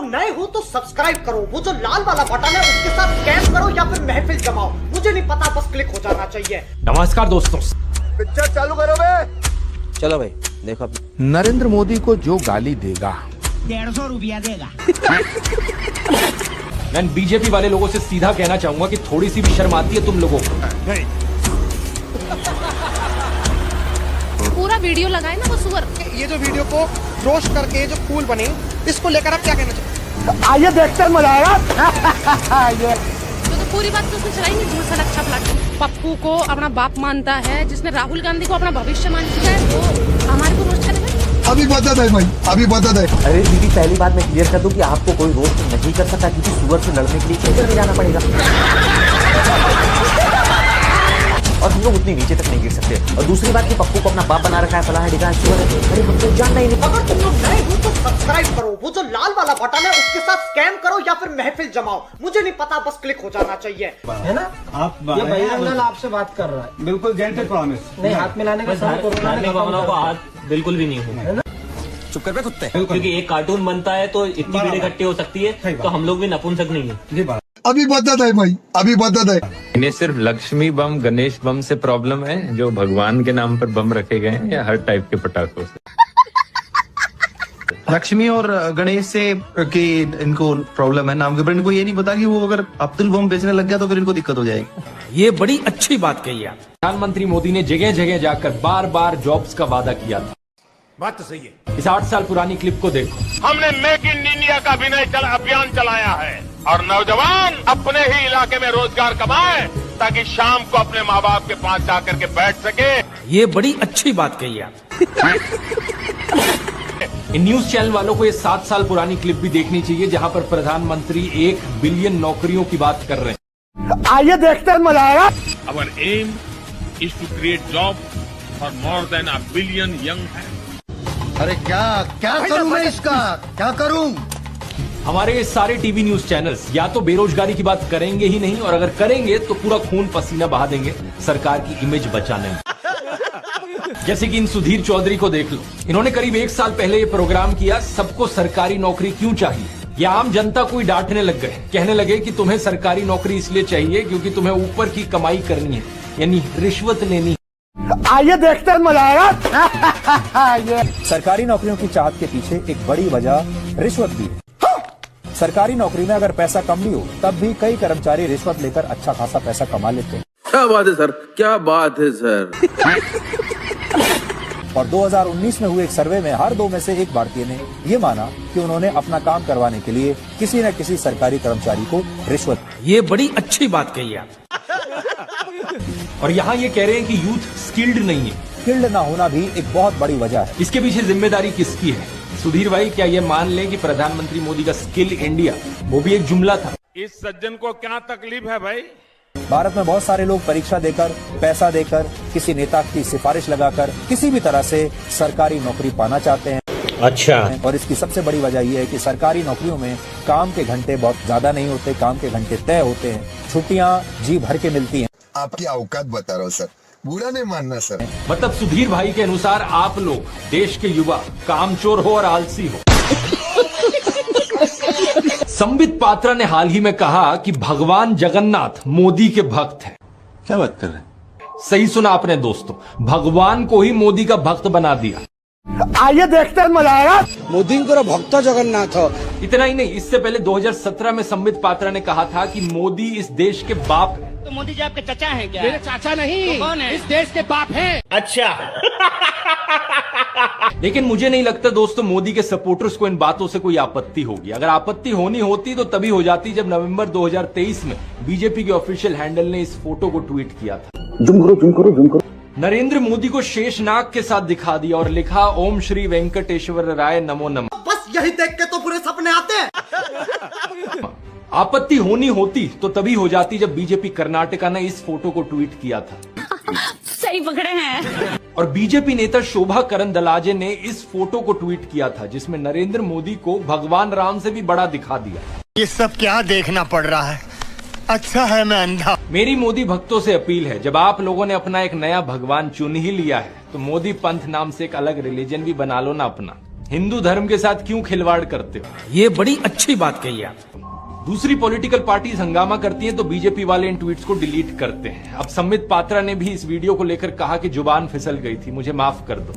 लोग नए हो तो सब्सक्राइब करो, वो जो लाल वाला बटन है उसके साथ स्कैम करो या फिर महफिल जमाओ, मुझे नहीं पता, बस क्लिक हो जाना चाहिए। नमस्कार दोस्तों, पिक्चर चालू करो बे। चलो भाई देखो। नरेंद्र मोदी को जो गाली देगा 150 रुपया देगा। मैं बीजेपी वाले लोगों से सीधा कहना चाहूंगा कि थोड़ी सी भी शर्म आती है तुम लोगों को? नहीं। पूरा वीडियो लगाए ना वो सुअर। ये जो वीडियो को रोस्ट करके जो फूल बने, इसको लेकर आप क्या कहना चाहते? आइए देखकर मजा आएगा। तो पूरी बात तो उसने चलाई नहीं, झूठ सड़क छपला। पप्पू को अपना बाप मानता है, जिसने राहुल गांधी को अपना भविष्य मानता है, वो हमारे को रोस्ट करेगा। अभी बता दे भाई, अभी बता दे। अरे दीदी पहली बात मैं क्लियर कर दूं कि आपको कोई रोस्ट नहीं कर सकता, क्योंकि सुअर से लड़ने के लिए इधर भी जाना पड़ेगा और हम लोग उतनी नीचे तक नहीं गिर सकते। और दूसरी बात कि पप्पू को अपना बाप बना रखा है, फलाना डिगा सुअर है, अरे हमको जानना ही नहीं। अगर तुम लोग नए हो तो सब्सक्राइब करो, वो जो लाल वाला बटन है उसके साथ स्कैम करो या फिर महफिल जमाओ, मुझे नहीं पता, बस क्लिक हो जाना चाहिए, है ना? आप ये भैया आपसे बात कर रहा है, बिल्कुल जेंटल प्रॉमिस। नहीं हाथ मिलाने का समय कोरोना को हाथ बिल्कुल भी नहीं होगा। चुप कर बे कुत्ते। क्योंकि एक कार्टून बनता है तो इतनी भीड़ इकट्ठी हो सकती है, तो हम लोग भी नपुंसक नहीं है। अभी बता दे भाई, अभी बता दे। इन्हें सिर्फ लक्ष्मी बम गणेश बम से प्रॉब्लम है, जो भगवान के नाम पर बम रखे गए हैं, या हर टाइप के पटाखों से। लक्ष्मी और गणेश से कि इनको प्रॉब्लम है नाम के, पर इनको ये नहीं पता कि वो अगर अब्दुल बम बेचने लग गया तो फिर इनको दिक्कत हो जाएगी। ये बड़ी अच्छी बात कही है। प्रधानमंत्री मोदी ने जगह जगह जाकर बार बार जॉब्स का वादा किया था। बात तो सही है। इस 8 साल पुरानी क्लिप को देखो। हमने मेक इन इंडिया का अभियान चलाया है और नौजवान अपने ही इलाके में रोजगार कमाए ताकि शाम को अपने माँ बाप के पास जाकर के बैठ सके। ये बड़ी अच्छी बात कही है। इन न्यूज चैनल वालों को ये 7 साल पुरानी क्लिप भी देखनी चाहिए, जहां पर प्रधानमंत्री 1 बिलियन नौकरियों की बात कर रहे हैं। आइए देखते हैं मजा आएगा। Our aim is to create job for more than a billion young men. अरे क्या करूं मैं इसका, क्या करूं? हमारे ये सारे टीवी न्यूज चैनल्स या तो बेरोजगारी की बात करेंगे ही नहीं, और अगर करेंगे तो पूरा खून पसीना बहा देंगे सरकार की इमेज बचाने में। जैसे कि इन सुधीर चौधरी को देख लो, इन्होंने करीब 1 साल पहले ये प्रोग्राम किया, सबको सरकारी नौकरी क्यों चाहिए। ये आम जनता को ही डांटने लग गए, कहने लगे कि तुम्हें सरकारी नौकरी इसलिए चाहिए क्योंकि तुम्हें ऊपर की कमाई करनी है, यानी रिश्वत लेनी है। आइए देखते हैं मजा आएगा। सरकारी नौकरियों की चाहत के पीछे एक बड़ी वजह रिश्वत भी है। सरकारी नौकरी में अगर पैसा कम भी हो तब भी कई कर्मचारी रिश्वत लेकर अच्छा खासा पैसा कमा लेते हैं। क्या बात है सर, क्या बात है सर। और 2019 में हुए एक सर्वे में हर 2 में से 1 भारतीय ने ये माना कि उन्होंने अपना काम करवाने के लिए किसी न किसी सरकारी कर्मचारी को रिश्वत। ये बड़ी अच्छी बात कही है। और यहाँ ये कह रहे हैं कि यूथ स्किल्ड नहीं है। स्किल्ड ना होना भी एक बहुत बड़ी वजह है। इसके पीछे जिम्मेदारी किसकी है? सुधीर भाई, क्या ये मान लें कि प्रधानमंत्री मोदी का स्किल इंडिया वो भी एक जुमला था? इस सज्जन को क्या तकलीफ है भाई? भारत में बहुत सारे लोग परीक्षा देकर, पैसा देकर, किसी नेता की सिफारिश लगाकर किसी भी तरह से सरकारी नौकरी पाना चाहते हैं। अच्छा। और इसकी सबसे बड़ी वजह यह है कि सरकारी नौकरियों में काम के घंटे बहुत ज्यादा नहीं होते, काम के घंटे तय होते हैं, छुट्टियां जी भर के मिलती हैं। आपकी औकात बता रहा हूँ सर, बुरा नहीं मानना सर। मतलब सुधीर भाई के अनुसार आप लोग, देश के युवा, कामचोर हो और आलसी हो। संबित पात्रा ने हाल ही में कहा कि भगवान जगन्नाथ मोदी के भक्त हैं। क्या बात कर रहे हैं? सही सुना आपने दोस्तों, भगवान को ही मोदी का भक्त बना दिया। आइए देखते हैं मजा आएगा। मोदी को भक्त जगन्नाथ। इतना ही नहीं, इससे पहले 2017 में संबित पात्रा ने कहा था कि मोदी इस देश के बाप हैं। तो मोदी जी आपके चाचा हैं क्या? मेरे चाचा नहीं, तो कौन है? इस देश के बाप हैं। अच्छा। लेकिन मुझे नहीं लगता दोस्तों मोदी के सपोर्टर्स को इन बातों से कोई आपत्ति होगी। अगर आपत्ति होनी होती तो तभी हो जाती जब नवंबर 2023 में बीजेपी के ऑफिशियल हैंडल ने इस फोटो को ट्वीट किया था। जूम करो। नरेंद्र मोदी को शेषनाग के साथ दिखा दिया और लिखा, ओम श्री वेंकटेश्वर राय नमो नमः। बस यही देख के तो बुरे सपने आते हैं। आपत्ति होनी होती तो तभी हो जाती जब बीजेपी कर्नाटका ने इस फोटो को ट्वीट किया था। सही पकड़े हैं। और बीजेपी नेता शोभा करंदलाजे ने इस फोटो को ट्वीट किया था, जिसमें नरेंद्र मोदी को भगवान राम से भी बड़ा दिखा दिया। ये सब क्या देखना पड़ रहा है? अच्छा है मैं अंधा। मेरी मोदी भक्तों से अपील है, जब आप लोगों ने अपना एक नया भगवान चुन ही लिया है तो मोदी पंथ नाम से एक अलग रिलीजन भी बना लो ना अपना, हिंदू धर्म के साथ क्यों खिलवाड़ करते हो? ये बड़ी अच्छी बात कही आप। दूसरी पॉलिटिकल पार्टीज हंगामा करती हैं तो बीजेपी वाले इन ट्वीट्स को डिलीट करते हैं। अब संबित पात्रा ने भी इस वीडियो को लेकर कहा कि जुबान फिसल गई थी, मुझे माफ कर दो।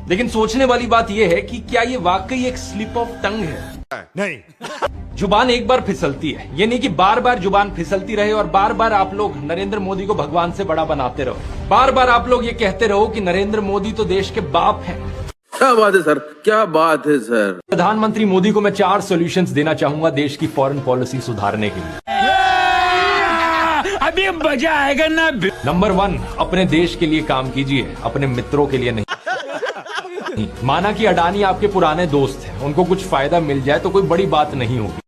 लेकिन सोचने वाली बात यह है कि क्या ये वाकई एक स्लिप ऑफ टंग है? नहीं। जुबान एक बार फिसलती है, ये नहीं कि बार बार जुबान फिसलती रहे और बार बार आप लोग नरेंद्र मोदी को भगवान से बड़ा बनाते रहो। बार बार आप लोग ये कहते रहो कि नरेंद्र मोदी तो देश के बाप हैं। क्या बात है सर, क्या बात है सर। प्रधानमंत्री मोदी को मैं 4 सॉल्यूशंस देना चाहूंगा देश की फॉरेन पॉलिसी सुधारने के लिए। अभी मजा आएगा ना। नंबर 1, अपने देश के लिए काम कीजिए, अपने मित्रों के लिए नहीं। माना कि अडानी आपके पुराने दोस्त हैं, उनको कुछ फायदा मिल जाए तो कोई बड़ी बात नहीं होगी।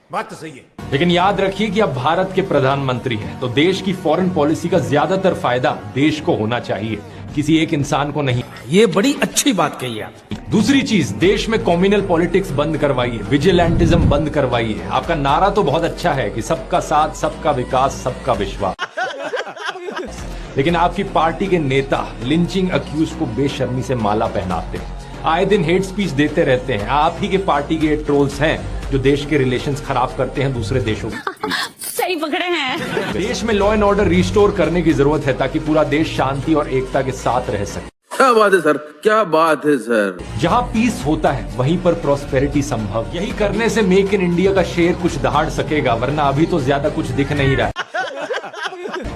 बात तो सही है, लेकिन याद रखिए कि आप भारत के प्रधानमंत्री हैं, तो देश की फॉरेन पॉलिसी का ज्यादातर फायदा देश को होना चाहिए, किसी एक इंसान को नहीं। ये बड़ी अच्छी बात कही आप। दूसरी चीज, देश में कम्युनल पॉलिटिक्स बंद करवाइए, विजिलेंटिज्म बंद करवाइए। आपका नारा तो बहुत अच्छा है कि सबका साथ, सबका विकास, सबका विश्वास, लेकिन आपकी पार्टी के नेता लिंचिंग अक्यूज को बेशर्मी से माला पहनाते हैं, आए दिन हेट स्पीच देते रहते हैं। आप ही के पार्टी के ट्रोल्स हैं जो देश के रिलेशंस खराब करते हैं दूसरे देशों में। सही पकड़े हैं। देश में लॉ एंड ऑर्डर रिस्टोर करने की जरूरत है ताकि पूरा देश शांति और एकता के साथ रह सके। क्या बात है सर, क्या बात है सर। जहां पीस होता है वहीं पर प्रॉस्पेरिटी संभव। यही करने से मेक इन इंडिया का शेर कुछ दहाड़ सकेगा, वरना अभी तो ज्यादा कुछ दिख नहीं रहा है।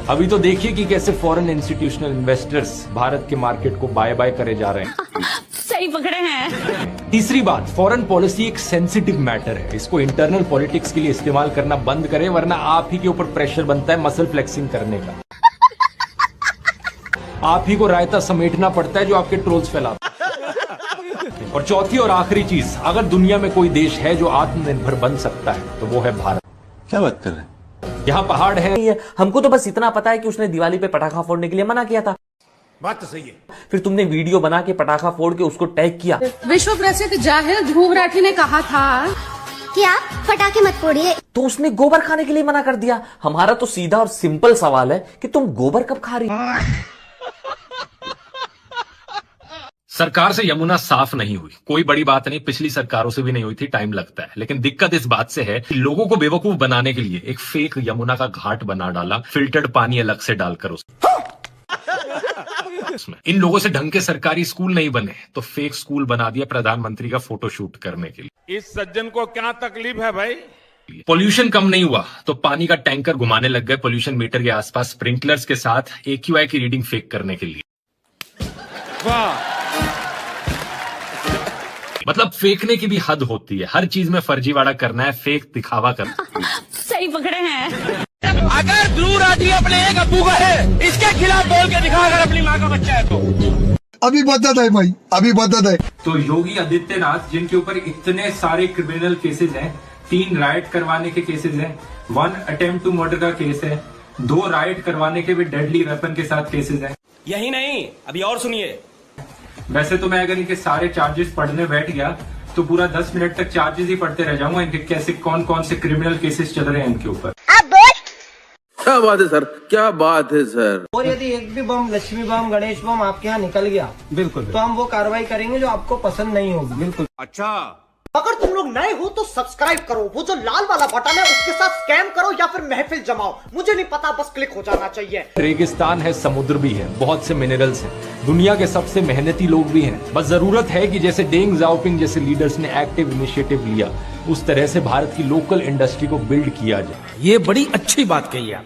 अभी तो देखिए कि कैसे फॉरेन इंस्टीट्यूशनल इन्वेस्टर्स भारत के मार्केट को बाय बाय करे जा रहे हैं। सही पकड़े हैं। तीसरी बात, फॉरेन पॉलिसी एक सेंसिटिव मैटर है, इसको इंटरनल पॉलिटिक्स के लिए इस्तेमाल करना बंद करें, वरना आप ही के ऊपर प्रेशर बनता है मसल फ्लेक्सिंग करने का। आप ही को रायता समेटना पड़ता है जो आपके ट्रोल्स फैलाते। और चौथी और आखिरी चीज, अगर दुनिया में कोई देश है जो आत्मनिर्भर बन सकता है तो वो है भारत। क्या बात कर रहे हैं? यहाँ पहाड़ है। हमको तो बस इतना पता है कि उसने दिवाली पे पटाखा फोड़ने के लिए मना किया था। बात तो सही है। फिर तुमने वीडियो बना के पटाखा फोड़ के उसको टैग किया। विश्व प्रसिद्ध जाहिर ध्रुव राठी ने कहा था कि आप पटाखे मत फोड़िए, तो उसने गोबर खाने के लिए मना कर दिया। हमारा तो सीधा और सिंपल सवाल है कि तुम गोबर कब खा रही हो? सरकार से यमुना साफ नहीं हुई, कोई बड़ी बात नहीं, पिछली सरकारों से भी नहीं हुई थी, टाइम लगता है। लेकिन दिक्कत इस बात से है कि लोगों को बेवकूफ बनाने के लिए एक फेक यमुना का घाट बना डाला, फिल्टर्ड पानी अलग से डालकर उसमें। इन लोगों से ढंग के सरकारी स्कूल नहीं बने तो फेक स्कूल बना दिया प्रधानमंत्री का फोटोशूट करने के लिए। इस सज्जन को क्या तकलीफ है भाई? पोल्यूशन कम नहीं हुआ तो पानी का टैंकर घुमाने लग गए पोल्यूशन मीटर के आसपास स्प्रिंकलर्स के साथ AQI की रीडिंग फेक करने के लिए। वाह, मतलब फेंकने की भी हद होती है, हर चीज में फर्जीवाड़ा करना है, फेक दिखावा करना। सही पकड़े हैं। अगर ध्रुव राठी अपने एक अब्बू का है, इसके खिलाफ बोल के दिखा अगर अपनी माँ का बच्चा है तो। अभी बदत है भाई, अभी बदत है। तो योगी आदित्यनाथ, जिनके ऊपर इतने सारे क्रिमिनल केसेस हैं, 3 राइट करवाने के केसेस हैं, 1 अटेम्प्ट टू मर्डर का केस है, 2 राइट करवाने के भी डेडली वेपन के साथ केसेस हैं। यही नहीं, अभी और सुनिए। वैसे तो मैं अगर इनके सारे चार्जेस पढ़ने बैठ गया तो पूरा 10 मिनट तक चार्जेस ही पढ़ते रह जाऊंगा, इनके कैसे कौन कौन से क्रिमिनल केसेस चल रहे हैं इनके ऊपर। क्या बात है सर, क्या बात है सर। और यदि एक भी बम, लक्ष्मी बम, गणेश बम आपके यहाँ निकल गया, बिल्कुल, तो हम वो कार्रवाई करेंगे जो आपको पसंद नहीं होगी। बिल्कुल। अच्छा, अगर तुम लोग नए हो तो सब्सक्राइब करो, वो जो लाल वाला बटन है उसके साथ स्कैम करो या फिर महफिल जमाओ, मुझे नहीं पता, बस क्लिक हो जाना चाहिए। रेगिस्तान है, समुद्र भी है, बहुत से मिनरल्स हैं, दुनिया के सबसे मेहनती लोग भी हैं। बस जरूरत है कि जैसे डेंग जाओपिंग जैसे लीडर्स ने एक्टिव इनिशिएटिव लिया, उस तरह से भारत की लोकल इंडस्ट्री को बिल्ड किया जाए। ये बड़ी अच्छी बात कही आप।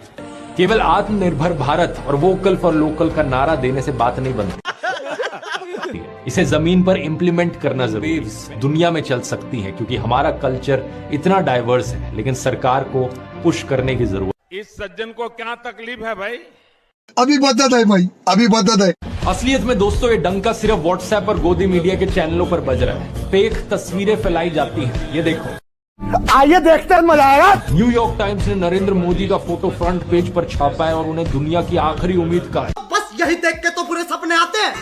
केवल आत्मनिर्भर भारत और वोकल फॉर लोकल का नारा देने से बात नहीं बनती, इसे जमीन पर इंप्लीमेंट करना जरूरी है। दुनिया में चल सकती है क्योंकि हमारा कल्चर इतना डाइवर्स है, लेकिन सरकार को पुश करने की जरूरत। इस सज्जन को क्या तकलीफ है भाई? अभी बदत है भाई, अभी बदत है। असलियत में दोस्तों ये डंका सिर्फ व्हाट्सएप और गोदी मीडिया के चैनलों पर बज रहा है। फेक तस्वीरें फैलाई जाती हैं, ये देखो। आइए देखते हैं, मजा आएगा। न्यूयॉर्क टाइम्स ने नरेंद्र मोदी का फोटो फ्रंट पेज पर छापा है और उन्हें दुनिया की आखिरी उम्मीद का है। बस यही देख के तो बुरे सपने आते हैं।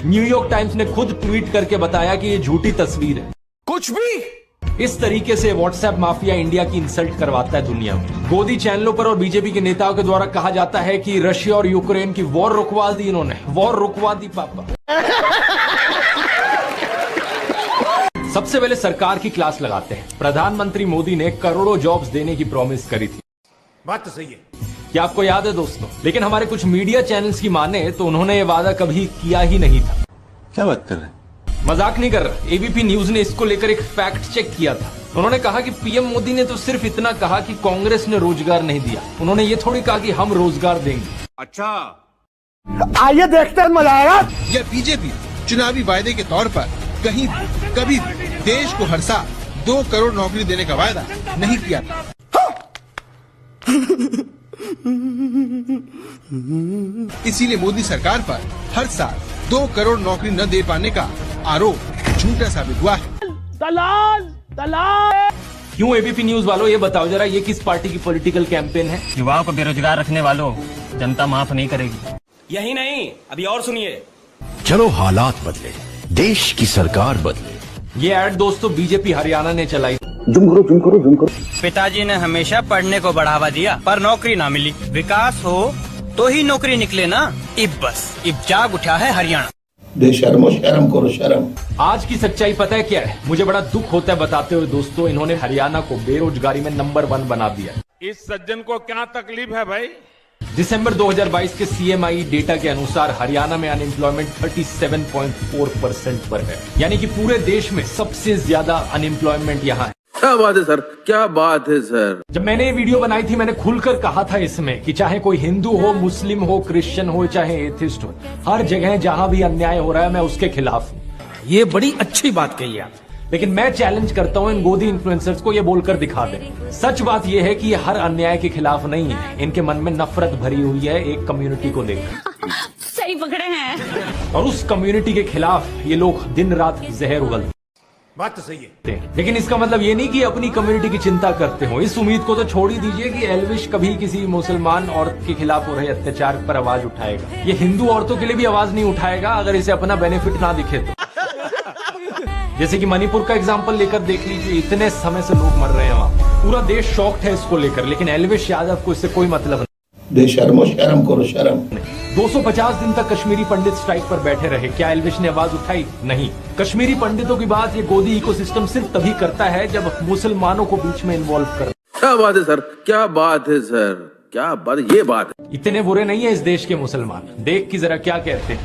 न्यूयॉर्क टाइम्स ने खुद ट्वीट करके बताया कि ये झूठी तस्वीर है। कुछ भी इस तरीके से व्हाट्सएप माफिया इंडिया की इंसल्ट करवाता है दुनिया में। गोदी चैनलों पर और बीजेपी के नेताओं के द्वारा कहा जाता है कि रशिया और यूक्रेन की वॉर रुकवा दी इन्होंने, वॉर रुकवा दी पापा। सबसे पहले सरकार की क्लास लगाते हैं। प्रधानमंत्री मोदी ने करोड़ों जॉब्स देने की प्रॉमिस करी थी। बात तो सही है। क्या आपको याद है दोस्तों? लेकिन हमारे कुछ मीडिया चैनल्स की माने तो उन्होंने ये वादा कभी किया ही नहीं था। क्या बात कर रहे हैं? मजाक नहीं कर रहा। एबीपी न्यूज ने इसको लेकर एक फैक्ट चेक किया था। उन्होंने कहा कि पीएम मोदी ने तो सिर्फ इतना कहा कि कांग्रेस ने रोजगार नहीं दिया। उन्होंने ये थोड़ी कहा कि हम रोजगार देंगे। अच्छा, आइए देखते हैं, मजा आएगा। यह बीजेपी चुनावी वायदे के तौर पर कहीं कभी देश को हर साल 2 करोड़ नौकरी देने का वायदा नहीं किया था। इसीलिए मोदी सरकार पर हर साल 2 करोड़ नौकरी न दे पाने का आरोप झूठा साबित हुआ है। दलाल दलाल। क्यों एबीपी न्यूज वालों, ये बताओ जरा, ये किस पार्टी की पॉलिटिकल कैंपेन है? युवाओं को बेरोजगार रखने वालों, जनता माफ नहीं करेगी। यही नहीं, अभी और सुनिए। चलो हालात बदले, देश की सरकार बदले। ये ऐड दोस्तों बीजेपी हरियाणा ने चलाई। पिताजी ने हमेशा पढ़ने को बढ़ावा दिया पर नौकरी ना मिली। विकास हो तो ही नौकरी निकले ना। इब जाग उठा है हरियाणा। बेशर्मो, शर्म करो शर्म। आज की सच्चाई पता है क्या है? मुझे बड़ा दुख होता है बताते हुए दोस्तों, इन्होंने हरियाणा को बेरोजगारी में नंबर 1 बना दिया। इस सज्जन को क्या तकलीफ है भाई? दिसंबर 2022 के सीएमआई डेटा के अनुसार हरियाणा में अनएम्प्लॉयमेंट 37.4% पर है, यानी कि पूरे देश में सबसे ज्यादा अनएम्प्लॉयमेंट यहाँ है। क्या बात है सर, क्या बात है सर। जब मैंने ये वीडियो बनाई थी मैंने खुलकर कहा था इसमें कि चाहे कोई हिंदू हो, मुस्लिम हो, क्रिश्चियन हो, चाहे एथिस्ट हो, हर जगह जहां भी अन्याय हो रहा है मैं उसके खिलाफ हूँ। ये बड़ी अच्छी बात कही आप। लेकिन मैं चैलेंज करता हूं इन गोदी इन्फ्लुएंसर्स को ये बोलकर दिखा दें। सच बात ये है कि ये हर अन्याय के खिलाफ नहीं है, इनके मन में नफरत भरी हुई है एक कम्युनिटी को लेकर। सही पकड़े हैं। और उस कम्युनिटी के खिलाफ ये लोग दिन रात जहर उगलते। बात तो सही है। लेकिन इसका मतलब ये नहीं कि अपनी कम्युनिटी की चिंता करते हो। इस उम्मीद को तो छोड़ ही दीजिए कि एल्विश कभी किसी मुसलमान औरत के खिलाफ हो रहे अत्याचार पर आवाज उठाएगा। ये हिंदू औरतों के लिए भी आवाज नहीं उठाएगा अगर इसे अपना बेनिफिट ना दिखे तो। जैसे कि मणिपुर का एग्जांपल लेकर देख लीजिए, इतने समय से लोग मर रहे हैं वहाँ, पूरा देश शॉक्ड है इसको लेकर, लेकिन एल्विश यादव को इससे कोई मतलब नहीं। बेशर्मो, शर्म करो शर्म। 250 दिन तक कश्मीरी पंडित स्ट्राइक पर बैठे रहे, क्या एल्विश ने आवाज उठाई? नहीं। कश्मीरी पंडितों की बात ये गोदी इकोसिस्टम सिर्फ तभी करता है जब मुसलमानों को बीच में इन्वॉल्व कर। क्या बात है सर, क्या बात है सर, क्या बात, ये बात है। इतने बुरे नहीं है इस देश के मुसलमान, देख की जरा क्या कहते हैं।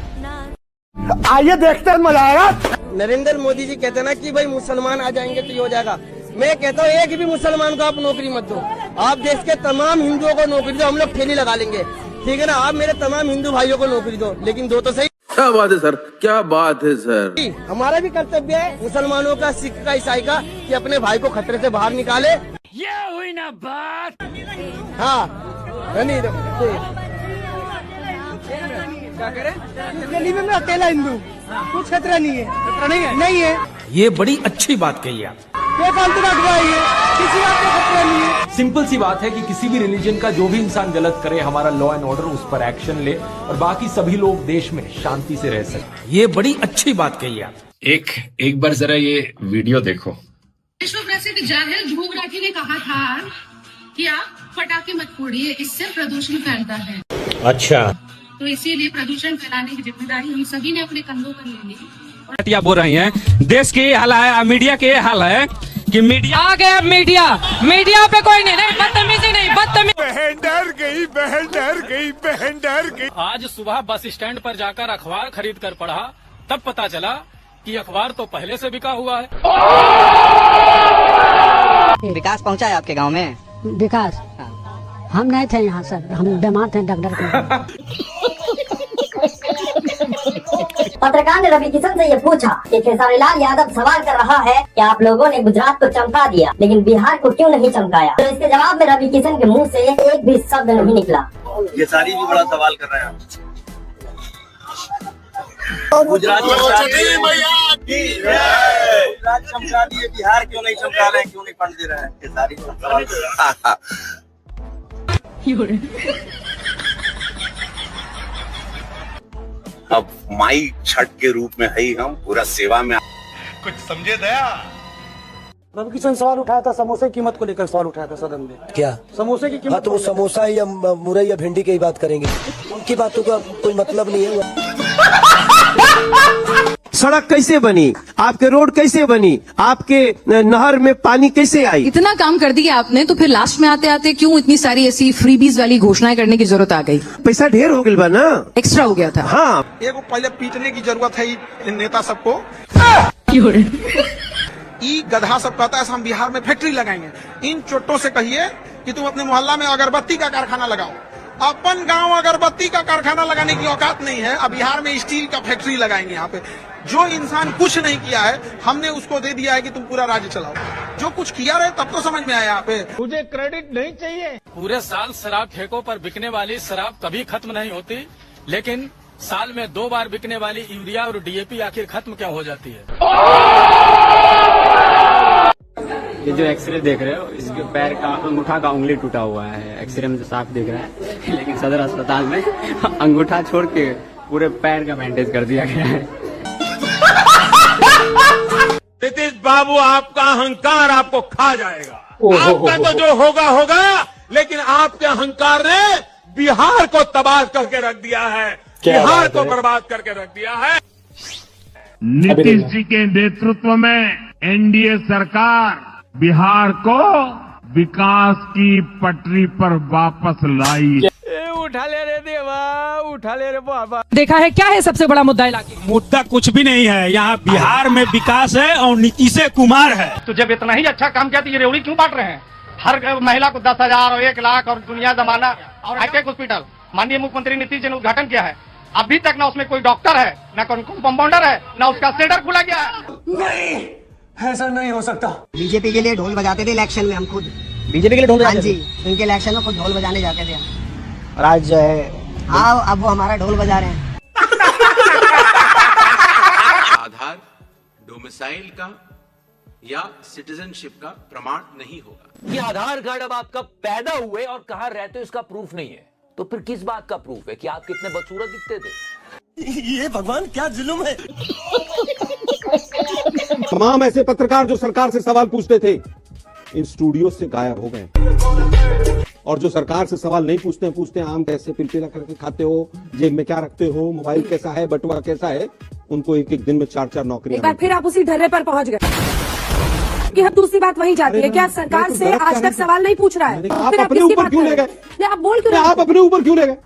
आइए देखते हैं, मजा आएगा। नरेंद्र मोदी जी कहते हैं ना कि भाई मुसलमान आ जाएंगे तो ये हो जाएगा। मैं कहता हूँ एक भी मुसलमान को आप नौकरी मत दो, आप देश के तमाम हिंदुओं को नौकरी दो, हम लोग ठेली लगा लेंगे, ठीक है ना। आप मेरे तमाम हिंदू भाइयों को नौकरी दो, लेकिन दो तो सही। क्या बात है सर, क्या बात है सर। हमारा भी कर्तव्य है मुसलमानों का, सिख का, ईसाई का, कि अपने भाई को खतरे से बाहर निकाले। ये हुई ना बात। हाँ नहीं क्या करे, दिल्ली में मैं अकेला हिंदू, कुछ खतरा नहीं है। खतरा नहीं है। ये बड़ी अच्छी बात कही आप। फालतू बात है, किसी बात का खतरा नहीं है। सिंपल सी बात है कि किसी भी रिलीजन का जो भी इंसान गलत करे, हमारा लॉ एंड ऑर्डर उस पर एक्शन ले और बाकी सभी लोग देश में शांति से रह सके। ये बड़ी अच्छी बात कही आप। एक बार जरा ये वीडियो देखो। विश्व प्रसिद्ध जाहिर ध्रुव राठी ने कहा था कि आप पटाखे मत फोड़िए, इससे प्रदूषण फैलता है। अच्छा, तो इसीलिए प्रदूषण फैलाने की जिम्मेदारी हम सभी ने अपने कंधों पर ले ली। बोल रही हैं, देश के हाल है, मीडिया के हाल है कि मीडिया आ गया। मीडिया पे कोई नहीं, बदतमीजी नहीं, बदतमीजी। बहन डर गई, बहन डर गई, बहन डर गई। आज सुबह बस स्टैंड पर जाकर अखबार खरीद कर पढ़ा, तब पता चला कि अखबार तो पहले से बिका हुआ है। विकास पहुंचा है आपके गाँव में? विकास हम नहीं थे यहाँ सर, हम बीमार थे डॉक्टर को। पत्रकार ने रवि किशन से ये पूछा कि खेसारी लाल यादव सवाल कर रहा है कि आप लोगों ने गुजरात को चमका दिया लेकिन बिहार को क्यों नहीं चमकाया। तो इसके जवाब में रवि किशन के मुंह से एक भी शब्द नहीं निकला। खेसारी जी बड़ा सवाल कर रहे हैं। गुजरात चमका दिए, बिहार क्यों नहीं चमका रहे हैं, क्यों नहीं फंड दे रहे हैं? खेसारी अब माई छठ के रूप में है ही हम पूरा सेवा में। कुछ समझे दया। रवि किशन सवाल उठाया था समोसे की कीमत को लेकर, सवाल उठाया था सदन में। क्या समोसे की कीमत? तो वो समोसा या मुरई या भिंडी की ही बात करेंगे, उनकी बातों का कोई मतलब नहीं है। सड़क कैसे बनी, आपके रोड कैसे बनी, आपके नहर में पानी कैसे आई? इतना काम कर दिया आपने, तो फिर लास्ट में आते आते क्यों इतनी सारी ऐसी फ्रीबीज वाली घोषणाएं करने की जरूरत आ गई? पैसा ढेर हो गया ना, एक्स्ट्रा हो गया था। हाँ, एगो पहले पीटने की जरूरत है इन नेता सबको। ई गधा सब कहता है हम बिहार में फैक्ट्री लगाएंगे। इन चोटों से कहिए कि तुम अपने मोहल्ला में अगरबत्ती का कारखाना लगाओ। अपन गांव अगरबत्ती का कारखाना लगाने की औकात नहीं है, अब बिहार में स्टील का फैक्ट्री लगाएंगे। यहाँ पे जो इंसान कुछ नहीं किया है, हमने उसको दे दिया है कि तुम पूरा राज्य चलाओ। जो कुछ किया रहे तब तो समझ में आया। यहाँ पे मुझे क्रेडिट नहीं चाहिए। पूरे साल शराब ठेकों पर बिकने वाली शराब कभी खत्म नहीं होती, लेकिन साल में 2 बार बिकने वाली यूरिया और डीएपी आखिर खत्म क्या हो जाती है? ये जो एक्सरे देख रहे हो, इसके पैर का अंगूठा का उंगली टूटा हुआ है। एक्सरे में तो साफ दिख रहा है, लेकिन सदर अस्पताल में अंगूठा छोड़ के पूरे पैर का बैंडेज कर दिया गया है। नीतीश बाबू, आपका अहंकार आपको खा जाएगा। आपका तो जो होगा होगा, लेकिन आपके अहंकार ने बिहार को तबाह करके रख दिया है, बिहार को बर्बाद करके रख दिया है। नीतीश जी के नेतृत्व में एनडीए सरकार बिहार को विकास की पटरी पर वापस लाई। उठा ले रे देवा, उठा ले रे बाबा। देखा है क्या है सबसे बड़ा मुद्दा इलाके? मुद्दा कुछ भी नहीं है, यहाँ बिहार में विकास है और नीतीश कुमार है। तो जब इतना ही अच्छा काम किया तो ये रेवड़ी क्यों बांट रहे हैं? हर महिला को 10,000 और 1 लाख और दुनिया जमाना और हाईटेक हॉस्पिटल माननीय मुख्यमंत्री नीतीश जी ने उद्घाटन किया है। अभी तक ना उसमें कोई डॉक्टर है, ना कोई कंपाउंडर है, ना उसका शेडर खुला गया है। नहीं, ऐसा नहीं हो सकता। बीजेपी के लिए ढोल बजाते थे इलेक्शन में, हम खुद बीजेपी के लिए ढोल बजाते थे? हाँ जी, उनके इलेक्शन में खुद ढोल बजाने जाते थे। और आज जो है, हाँ, अब वो हमारा ढोल बजा रहे हैं। आधार डोमिसाइल का या सिटीजनशिप का प्रमाण नहीं होगा। कि आधार कार्ड अब आपका पैदा हुए और कहाँ रहते हो इसका प्रूफ नहीं है, तो फिर किस बात का प्रूफ है कि आप कितने बदसूरत दिखते थे? ये भगवान क्या जुल्म है। तमाम ऐसे पत्रकार जो सरकार से सवाल पूछते थे, इन स्टूडियो से गायब हो गए। और जो सरकार से सवाल नहीं पूछते आम कैसे पिलपिला करके खाते हो, जेब में क्या रखते हो, मोबाइल कैसा है, बटुआ कैसा है, उनको एक दिन में 4-4 नौकरी। एक बार फिर आप उसी ढर्रे पर पहुंच गए कि अब दूसरी बात वही जाती है, क्या सरकार से आज तक सवाल नहीं पूछ रहा है? आप अपने ऊपर क्यों ले गए? आप बोल क्यों? आप अपने ऊपर क्यों ले गए?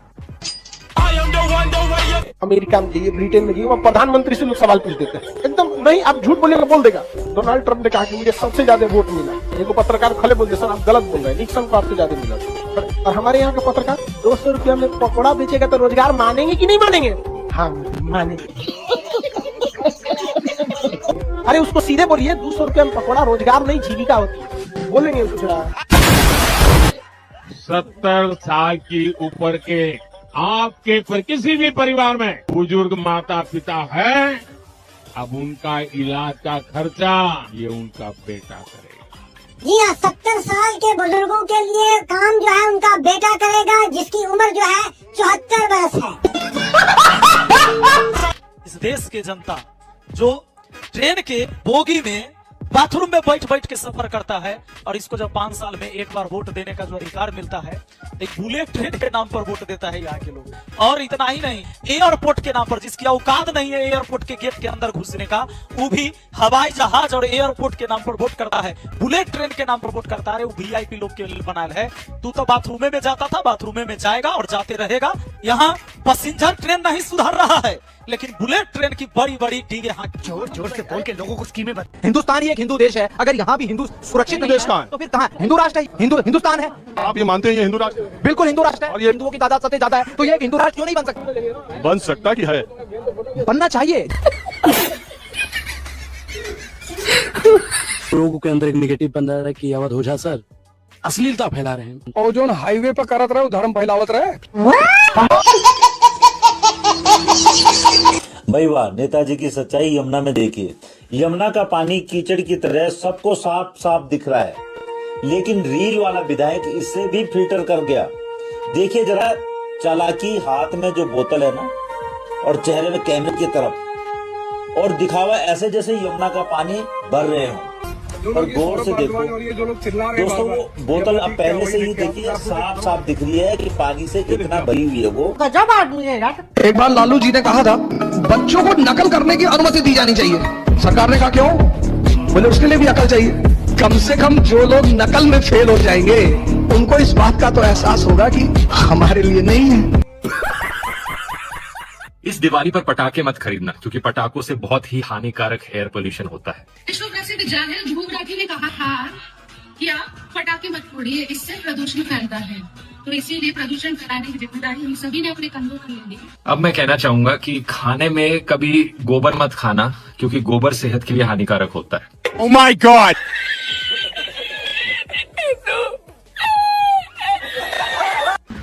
अमेरिका में जाइए, ब्रिटेन में जाइए, वहाँ प्रधानमंत्री से लोग सवाल पूछ देते हैं। एकदम नहीं, आप झूठ बोलेगा बोल देगा। डोनाल्ड ट्रंप ने कहा कि मुझे सबसे ज्यादा वोट मिला। एक पत्रकार खड़े बोलते सर आप गलत बोल रहे हैं, निक्सन को आपसे ज्यादा मिला। और हमारे यहाँ के पत्रकार 200 रुपया में पकौड़ा बेचेगा तो रोजगार मानेंगे कि नहीं मानेंगे? हाँ मानेंगे। अरे उसको सीधे बोलिए 200 रुपया में पकौड़ा रोजगार नहीं जीविका होती है, बोलेंगे कुछ रहा। 70 साल की ऊपर के आपके पर किसी भी परिवार में बुजुर्ग माता पिता है, अब उनका इलाज का खर्चा ये उनका बेटा करेगा। जी हाँ, 70 साल के बुजुर्गों के लिए काम जो है उनका बेटा करेगा, जिसकी उम्र जो है 74 वर्ष है। इस देश की जनता जो ट्रेन के बोगी में बाथरूम में बैठ बैठ के सफर करता है, और इसको जब 5 साल में एक बार वोट देने का जो अधिकार मिलता है, एक बुलेट ट्रेन के नाम पर वोट देता है यहाँ के लोग। और इतना ही नहीं, एयरपोर्ट के नाम पर, जिसकी औकात नहीं है एयरपोर्ट के गेट के अंदर घुसने का, वो भी हवाई जहाज और एयरपोर्ट के नाम पर वोट करता है, बुलेट ट्रेन के नाम पर वोट करता है। वो वीआईपी लोग के लिए बनाया है। तू तो बाथरूम में जाता था, बाथरूम में जाएगा और जाते रहेगा। यहाँ पैसेंजर ट्रेन नहीं सुधार रहा है, लेकिन बुलेट ट्रेन की बड़ी बड़ी टीगे हाथ जोर जोर से बोल के लोगों को स्कीमें बता। हिंदुस्तान ही एक हिंदू देश है, अगर यहाँ भी हिंदू सुरक्षित नहीं है तो फिर कहाँ हिंदू राष्ट्र है? हिंदुस्तान है। आप ये मानते हैं ये हिंदू राष्ट्र? बिल्कुल हिंदू राष्ट्र है, और ये हिंदुओं की तादाद सबसे ज्यादा है, तो ये एक हिंदू राष्ट्र क्यों नहीं बन सकता? बन सकता कि है, बनना चाहिए। लोगों के अंदर एक नेगेटिव बन रहा है कि अवध ओझा सर अश्लीलता फैला रहे हैं, और जो हाईवे पर करत रहे धर्म फैलावत रहे। भाई वाह, नेताजी की सच्चाई यमुना में देखिए। यमुना का पानी कीचड़ की तरह सबको साफ साफ दिख रहा है, लेकिन रील वाला विधायक इससे भी फिल्टर कर गया। देखिए जरा चालाकी, हाथ में जो बोतल है ना, और चेहरे में कैमरे की तरफ, और दिखावा ऐसे जैसे यमुना का पानी भर रहे हो। और गौर से देखो दोस्तों, वो बोतल अब पहले से ही देखिए साफ साफ दिख रही है कि पानी से कितना भरी हुई है वो। गजब आदमी है यार। एक बार लालू जी ने कहा था बच्चों को नकल करने की अनुमति दी जानी चाहिए। सरकार ने कहा क्यों? बोले उसके लिए भी अकल चाहिए। कम से कम जो लोग नकल में फेल हो जाएंगे उनको इस बात का तो एहसास होगा कि हमारे लिए नहीं है। इस दिवाली पर पटाखे मत खरीदना, क्योंकि पटाखों से बहुत ही हानिकारक एयर पोल्यूशन होता है। विश्व प्रसिद्ध जाहिर ध्रुव राठी ने कहा था कि आप पटाखे मत फोड़िए, इससे प्रदूषण फैलता है। तो इसीलिए प्रदूषण फैलाने की जिम्मेदारी हम सभी ने अपने कंधों पर ले ली। अब मैं कहना चाहूंगा कि खाने में कभी गोबर मत खाना, क्योंकि गोबर सेहत के लिए हानिकारक होता है। Oh my God!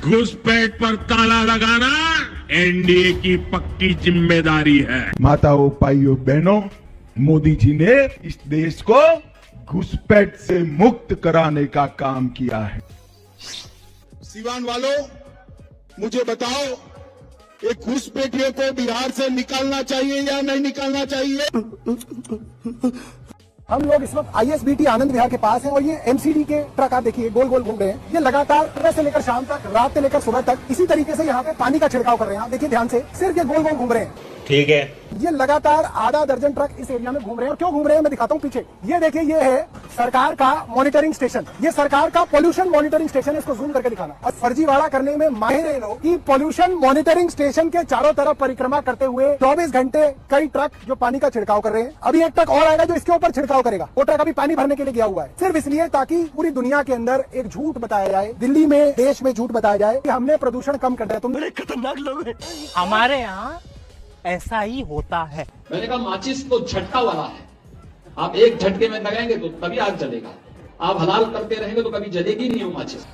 घुसपैठ पर ताला लगाना एनडीए की पक्की जिम्मेदारी है। माताओं, भाइयों, बहनों, मोदी जी ने इस देश को घुसपैठ से मुक्त कराने का काम किया है। सीवान वालों, मुझे बताओ, एक घुसपैठियों को बिहार से निकालना चाहिए या नहीं निकालना चाहिए? हम लोग इस वक्त ISBT आनंद विहार के पास हैं और ये MCD के ट्रक आप देखिए गोल गोल घूम रहे हैं। ये लगातार सुबह से लेकर शाम तक, रात से लेकर सुबह तक इसी तरीके से यहाँ पे पानी का छिड़काव कर रहे हैं। आप देखिए ध्यान से, सिर्फ ये गोल गोल घूम रहे हैं। ठीक है, ये लगातार आधा दर्जन ट्रक इस एरिया में घूम रहे हैं। और क्यों घूम रहे हैं मैं दिखाता हूँ पीछे। ये देखिए, ये है सरकार का मॉनिटरिंग स्टेशन। ये सरकार का पोल्यूशन मॉनिटरिंग स्टेशन है। इसको जूम करके दिखाना। और फर्जीवाड़ा करने में माहिर है लोग कि पोल्यूशन मॉनिटरिंग स्टेशन के चारों तरफ परिक्रमा करते हुए 24 घंटे कई ट्रक जो पानी का छिड़काव कर रहे हैं। अभी एक ट्रक और आएगा जो इसके ऊपर छिड़काव करेगा। वो ट्रक अभी पानी भरने के लिए गया हुआ है, सिर्फ इसलिए ताकि पूरी दुनिया के अंदर एक झूठ बताया जाए, दिल्ली में, देश में झूठ बताया जाए कि हमने प्रदूषण कम कर दिया। तुम बड़े खतरनाक लोग हैं। हमारे यहाँ ऐसा ही होता है। मैंने कहा माचिस तो झटका वाला है, आप एक झटके में लगाएंगे तो तभी आग जलेगा। आप हलाल करते रहेंगे तो कभी जलेगी नहीं वो माचिस।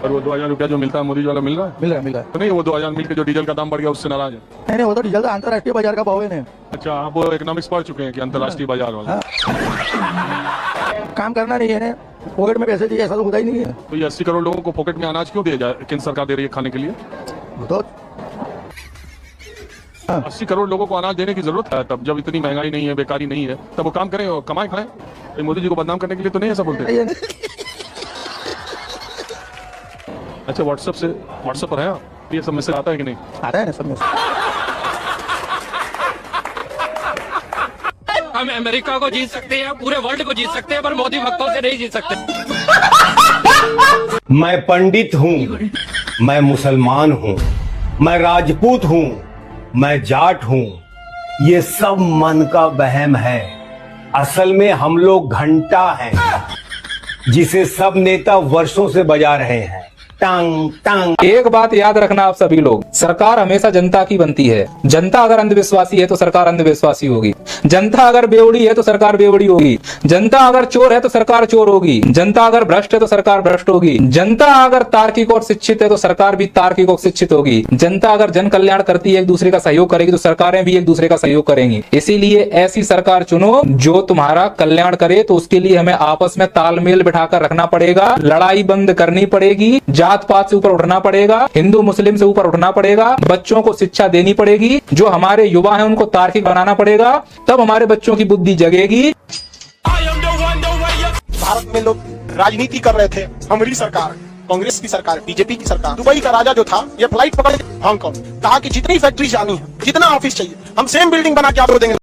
और वो 2000 रुपया जो मिलता है मोदी जी वाला मिल रहा है? मिल रहा है। तो नहीं, वो 2000 मिल के जो डीजल का दाम बढ़ गया उससे नाराज है? नहीं, वो तो डीजल अंतर्राष्ट्रीय बाजार का भाव है। अच्छा, आप वो इकोनॉमिक्स पढ़ चुके हैं कि अंतर्राष्ट्रीय बाजार वाला काम करना नहीं है, पॉकेट में पैसे दिए, ऐसा तो होता ही नहीं है। तो ये 80 करोड़ लोगों को पॉकेट में अनाज क्यों दिया जाए? केंद्र सरकार दे रही है खाने के लिए। तो 80 करोड़ लोगों को अनाज देने की जरूरत है। तब जब इतनी महंगाई नहीं है, बेकारी नहीं है, तब वो काम करें और कमाए खाएं। मोदी जी को बदनाम करने के लिए तो नहीं ऐसा बोलते। अच्छा, व्हाट्सएप पर है आप? ये सब मैसेज आता है कि नहीं? आता है ना सब मैसेज। हम अमेरिका को जीत सकते हैं, पूरे वर्ल्ड को जीत सकते हैं, पर मोदी भक्तों से नहीं जीत सकते। मैं पंडित हूँ, मैं मुसलमान हूँ, मैं राजपूत हूँ, मैं जाट हूँ, ये सब मन का वहम है। असल में हम लोग घंटा हैं, जिसे सब नेता वर्षों से बजा रहे हैं। टांग टांग। एक बात याद रखना आप सभी लोग, सरकार हमेशा जनता की बनती है। जनता अगर अंधविश्वासी है तो सरकार अंधविश्वासी होगी। जनता अगर बेवड़ी है तो सरकार बेवड़ी होगी। जनता अगर चोर है तो सरकार चोर होगी। जनता अगर भ्रष्ट है तो सरकार भ्रष्ट होगी। जनता अगर तार्किक और शिक्षित है तो सरकार भी तार्किक और शिक्षित होगी। जनता अगर जन कल्याण करती है, एक दूसरे का सहयोग करेगी, तो सरकारें भी एक दूसरे का सहयोग करेंगी। इसीलिए ऐसी सरकार चुनो जो तुम्हारा कल्याण करे। तो उसके लिए हमें आपस में तालमेल बिठाकर रखना पड़ेगा, लड़ाई बंद करनी पड़ेगी, जात पात से ऊपर उठना पड़ेगा, हिंदू मुस्लिम से ऊपर उठना पड़ेगा, बच्चों को शिक्षा देनी पड़ेगी, जो हमारे युवा हैं उनको तार्किक बनाना पड़ेगा, तब हमारे बच्चों की बुद्धि जगेगी। भारत में लोग राजनीति कर रहे थे, हमारी सरकार, कांग्रेस की सरकार, बीजेपी की सरकार। दुबई का राजा जो था, ये फ्लाइट पकड़ हांगकांग, कहा कि जितनी फैक्ट्री जानी है, जितना ऑफिस चाहिए, हम सेम बिल्डिंग बना के आपको देंगे।